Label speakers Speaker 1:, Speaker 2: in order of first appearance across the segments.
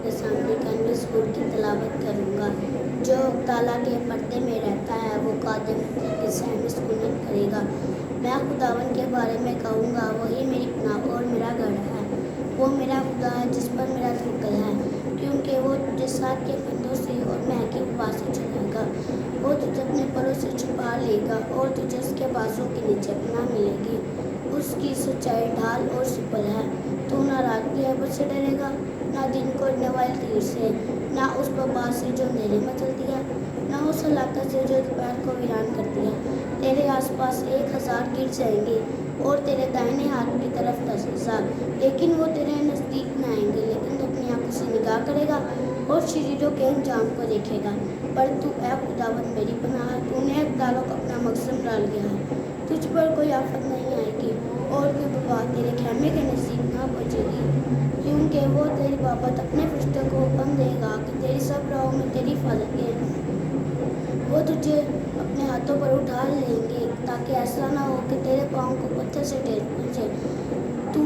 Speaker 1: के सामने canvas school की तलावत करूँगा। जो ताला के पर्दे में रहता है वो कादिम के सहमी सुकून करेगा। मैं खुदावन के बारे में कहूँगा, वही मेरी पनाह और मेरा गढ़ है। वो मेरा खुदा है जिस पर मेरा तवक्कुल है, क्योंकि वो तुझे साथ के फंदों से और महकी हवा से छुड़ाएगा। वो तुझे अपने परों से छुपा लेगा और तुझे उसके बाजों के नीचे पनाह मिलेगी। उसकी सच्चाई ढाल और सुपल है। तू ना रात की आफत से डरेगा, ना दिन को उड़ने वाले तीर से, ना उस वबा से जो अंधेरे में चलती है, ना उस हलाकत से जो दोपहर को वीरान करती है। तेरे आसपास 1000 गिर जाएंगे और तेरे दाहिने हाथ की तरफ 10,000, लेकिन वो तेरे नज़दीक न आएंगे। लेकिन तू अपनी आंखों से निगाह करेगा और शरीरों के अंजाम को देखेगा। पर तू ऐ खुदावन मेरी पनाह, तूने अक़दारों को अपना मक़सद डाल दिया है। तुझ पर कोई आफत नहीं आएगी और कोई वबा तेरे खेमे के नज़दीक ना पहुँचेगी, क्योंकि वो तेरी बाबत अपने फरिश्तों को हुक्म देगा कि तेरी सब राहों में तेरी हिफाजत करें। वो तुझे अपने हाथों पर उठा लेंगे ताकि ऐसा ना हो कि तेरे पाँव को पत्थर से ठेस पहुँचे। तू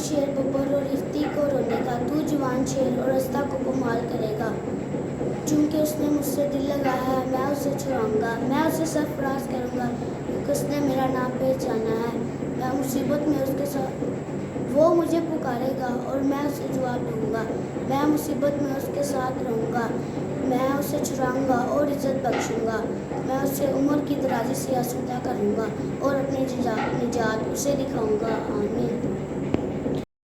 Speaker 1: शेर बब्बर और रिफ्ती को रोनेगा, तू जवान शेर और रस्ता को पामाल करेगा। चूँकि उसने मुझसे दिल लगाया है, मैं उसे छुड़ाऊँगा, मैं उसे सरफराज करूँगा, क्योंकि उसने मेरा नाम पहचाना है। मैं मुसीबत में उसके साथ, वो मुझे पुकारेगा और मैं उसे जवाब दूँगा। मैं मुसीबत में उसके साथ रहूँगा, मैं उसे छुड़ाऊँगा और इज़्ज़त बख्शूँगा। मैं उसे उम्र की दराज़ी से आसूदा करूँगा और अपनी निजात उसे दिखाऊँगा। आमीन।